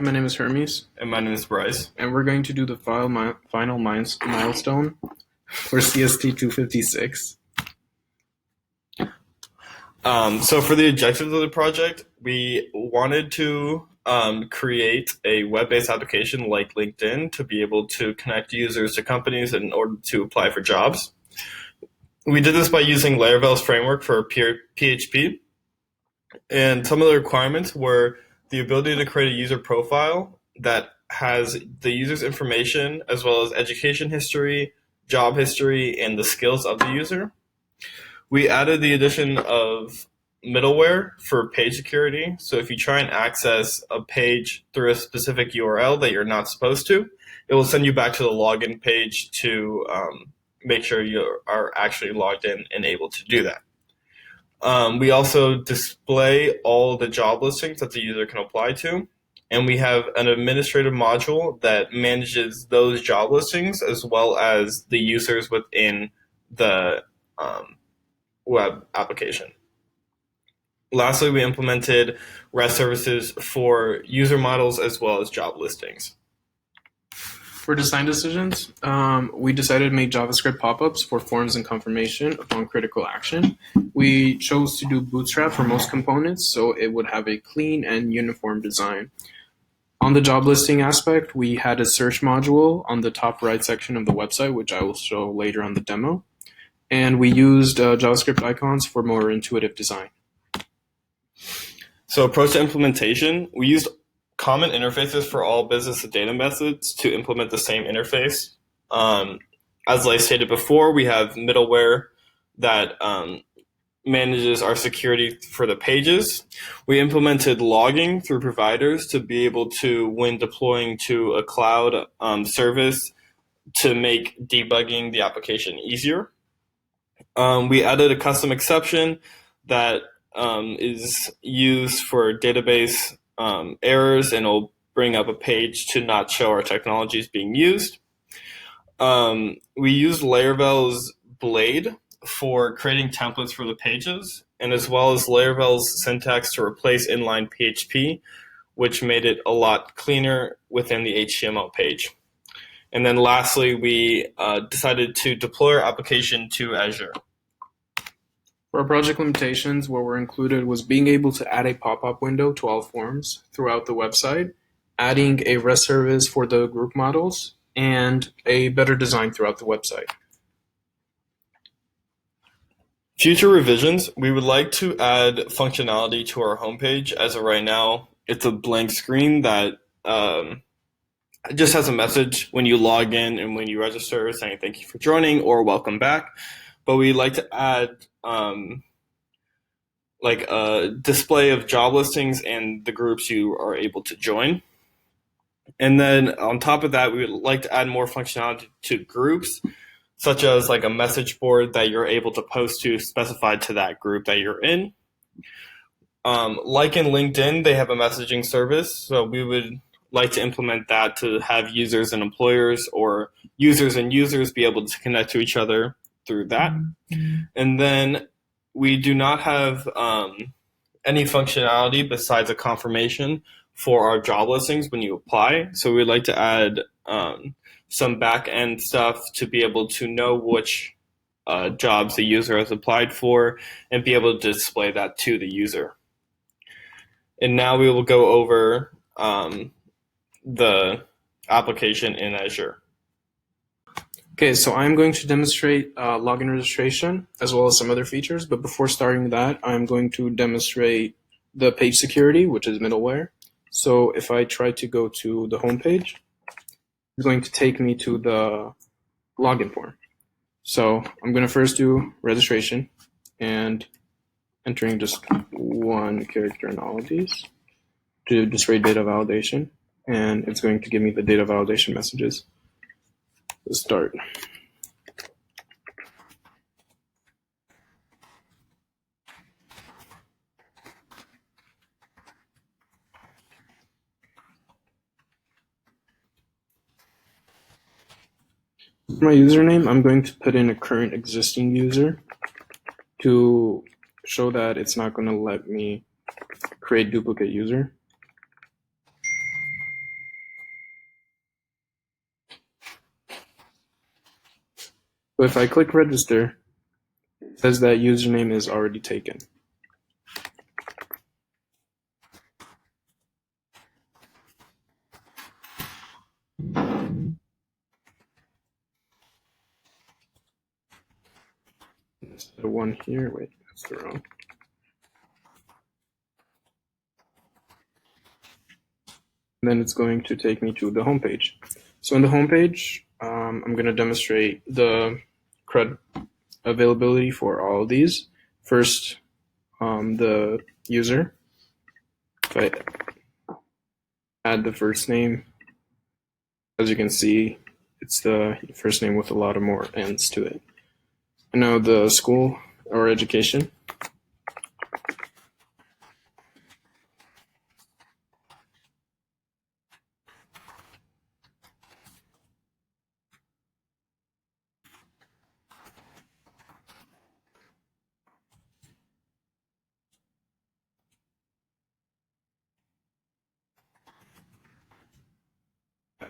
My name is Hermes, And my name is Bryce. and we're going to do the final milestone for CST-256. So for the objectives of the project, we wanted to create a web-based application like LinkedIn to be able to connect users to companies in order to apply for jobs. We did this by using Laravel's framework for PHP, and some of the requirements were the ability to create a user profile that has the user's information as well as education history, job history, and the skills of the user. We added the addition of middleware for page security. So if you try and access a page through a specific URL that you're not supposed to, it will send you back to the login page to make sure you are actually logged in and able to do that. We also display all the job listings that the user can apply to. And we have an administrative module that manages those job listings as well as the users within the web application. Lastly, we implemented REST services for user models as well as job listings. For design decisions, we decided to make JavaScript pop-ups for forms and confirmation upon critical action. We chose to do Bootstrap for most components, so it would have a clean and uniform design. On the job listing aspect, we had a search module on the top right section of the website, which I will show later on the demo. And we used JavaScript icons for more intuitive design. So approach to implementation, we used common interfaces for all business data methods to implement the same interface. As I stated before, we have middleware that manages our security for the pages. We implemented logging through providers to be able to, when deploying to a cloud service, to make debugging the application easier. We added a custom exception that is used for database errors, and will bring up a page to not show our technology is being used. We used Laravel's Blade for creating templates for the pages, and as well as Laravel's syntax to replace inline PHP, which made it a lot cleaner within the HTML page. And then lastly, we decided to deploy our application to Azure. For our project limitations, what were included was being able to add a pop-up window to all forms throughout the website, adding a REST service for the group models, and a better design throughout the website. Future revisions, we would like to add functionality to our homepage. As of right now, it's a blank screen that just has a message when you log in and when you register saying thank you for joining or welcome back. But we'd like to add like a display of job listings and the groups you are able to join. And then on top of that, we would like to add more functionality to groups, such as like a message board that you're able to post to specified to that group that you're in. Like in LinkedIn, they have a messaging service, so we would like to implement that to have users and employers or users and users be able to connect to each other through that. And then we do not have any functionality besides a confirmation for our job listings when you apply. So we'd like to add some back-end stuff to be able to know which jobs the user has applied for and be able to display that to the user. And now we will go over the application in Azure. Okay, so I'm going to demonstrate login registration as well as some other features, but before starting that, I'm going to demonstrate the page security, which is middleware. So if I try to go to the home page, it's going to take me to the login form. So I'm going to first do registration and entering just one character in all of these to display data validation, and it's going to give me the data validation messages. Let's start. For my username, I'm going to put in a current existing user to show that it's not going to let me create duplicate user. So if I click register, it says that username is already taken. There's the one here. Wait, that's the wrong. And then it's going to take me to the home page. So in the home page, I'm going to demonstrate the CRUD availability for all of these. First, the user. If I add the first name, as you can see, it's the first name with a lot of more N's to it. And now the school or education.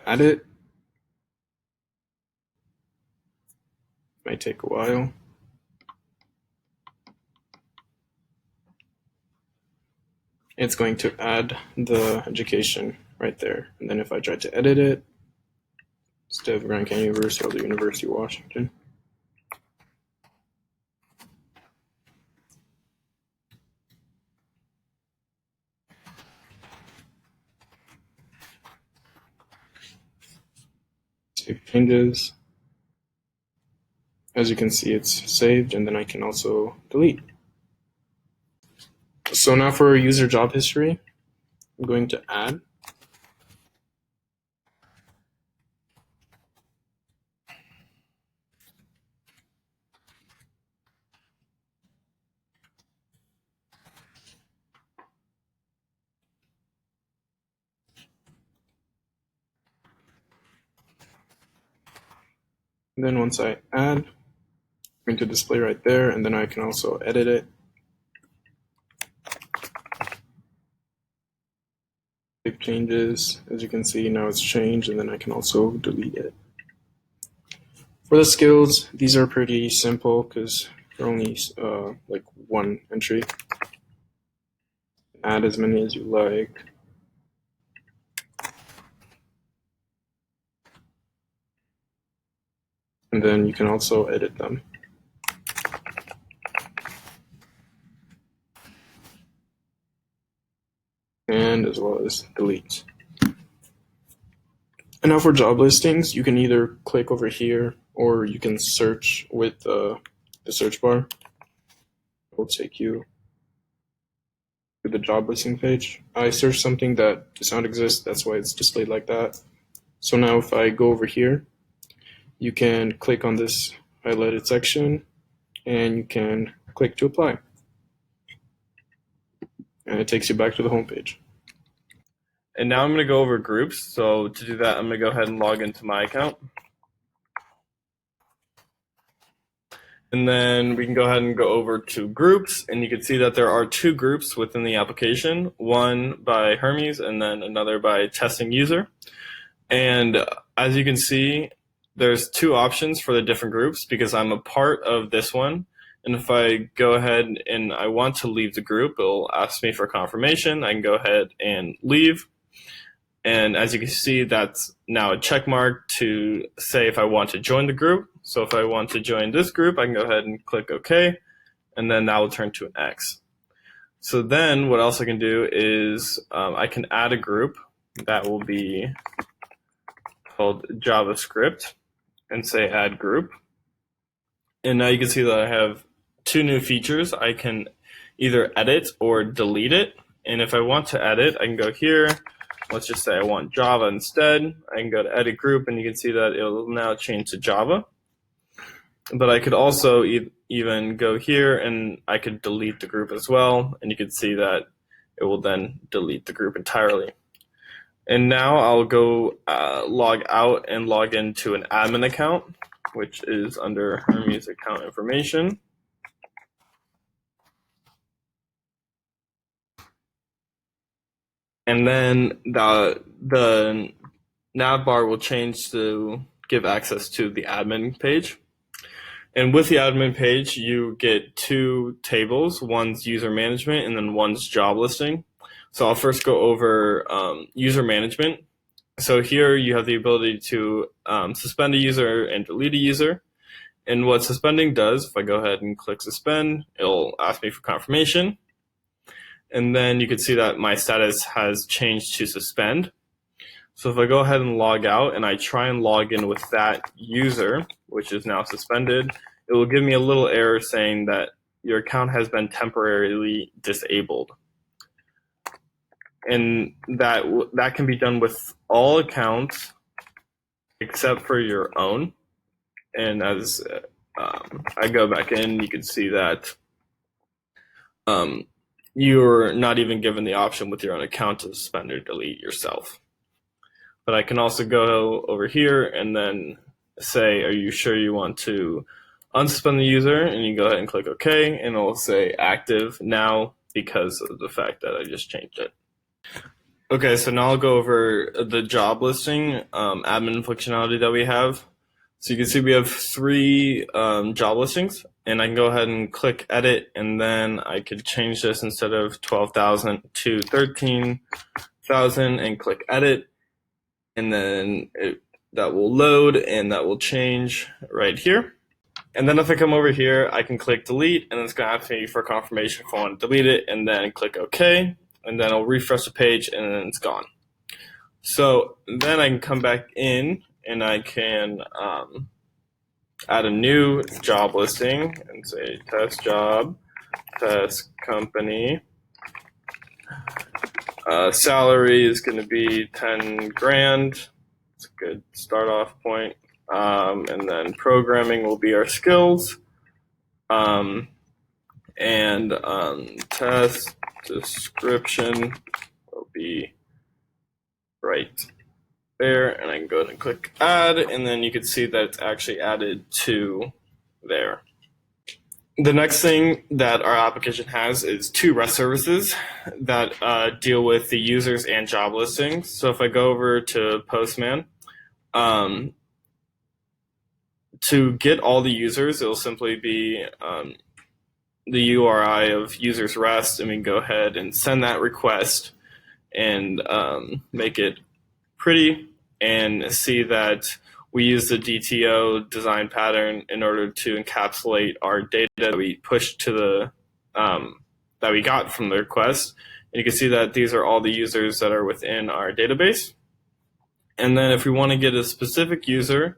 Add it. Might take a while. It's going to add the education right there. And then if I try to edit it, instead of Grand Canyon University, I'll do University of Washington. Save changes. As you can see, it's saved, and then I can also delete. So now for user job history, I'm going to add. And then once I add, I'm going to display right there, and then I can also edit it. Save changes. As you can see, now it's changed, and then I can also delete it. For the skills, these are pretty simple because they're only like one entry. Add as many as you like. And then you can also edit them. And as well as delete. And now for job listings, you can either click over here or you can search with the search bar. It will take you to the job listing page. I searched something that does not exist, that's why it's displayed like that. So now if I go over here, you can click on this highlighted section and you can click to apply. And it takes you back to the home page. And now I'm going to go over groups. So to do that, I'm going to go ahead and log into my account. And then we can go ahead and go over to groups, and you can see that there are two groups within the application, one by Hermes and then another by testing user. And as you can see, there's two options for the different groups because I'm a part of this one. And if I go ahead and I want to leave the group, it'll ask me for confirmation. I can go ahead and leave. And as you can see, that's now a check mark to say if I want to join the group. So if I want to join this group, I can go ahead and click OK, and then that will turn to an X. So then what else I can do is I can add a group that will be called JavaScript and say add group. And now you can see that I have two new features. I can either edit or delete it. And if I want to edit, I can go here. Let's just say I want Java instead. I can go to edit group and you can see that it will now change to Java. But I could also even go here and I could delete the group as well. And you can see that it will then delete the group entirely. And now I'll go log out and log into an admin account, which is under Hermes account information. And then the nav bar will change to give access to the admin page. And with the admin page, you get two tables. One's user management and then one's job listing. So I'll first go over user management. So here you have the ability to suspend a user and delete a user. And what suspending does, if I go ahead and click suspend, it'll ask me for confirmation. And then you can see that my status has changed to suspend. So if I go ahead and log out and I try and log in with that user, which is now suspended, it will give me a little error saying that your account has been temporarily disabled. And that can be done with all accounts except for your own. And as I go back in, you can see that you're not even given the option with your own account to suspend or delete yourself. But I can also go over here and then say, are you sure you want to unsuspend the user? And you go ahead and click OK, and it'll say active now because of the fact that I just changed it. Okay, so now I'll go over the job listing admin functionality that we have. So you can see we have three job listings, and I can go ahead and click edit, and then I could change this instead of 12,000 to 13,000 and click edit. And then that will load and that will change right here. And then if I come over here, I can click delete, and it's going to ask me for confirmation if I want to delete it, and then click OK, and then I'll refresh the page, and then it's gone. So then I can come back in and I can add a new job listing and say test job, test company. Salary is going to be 10 grand. It's a good start off point. And then programming will be our skills. And test description will be right there. And I can go ahead and click add. And then you can see that it's actually added to there. The next thing that our application has is two REST services that deal with the users and job listings. So if I go over to Postman, to get all the users, it'll simply be the URI of users REST, and we can go ahead and send that request and make it pretty and see that we use the DTO design pattern in order to encapsulate our data that we pushed to the that we got from the request. And you can see that these are all the users that are within our database. And then if we want to get a specific user,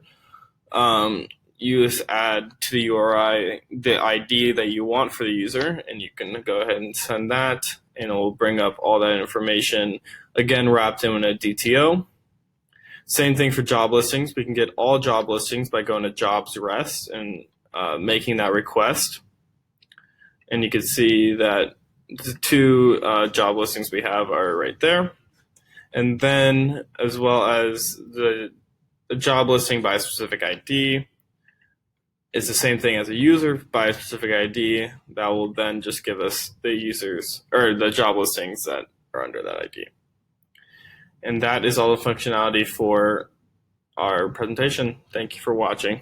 you just add to the URI the ID that you want for the user, and you can go ahead and send that, and it will bring up all that information, again wrapped in a DTO. Same thing for job listings. We can get all job listings by going to jobs REST and making that request. And you can see that the two job listings we have are right there. And then as well as the job listing by a specific ID is the same thing as a user by a specific ID. That will then just give us the users or the job listings that are under that ID. And that is all the functionality for our presentation. Thank you for watching.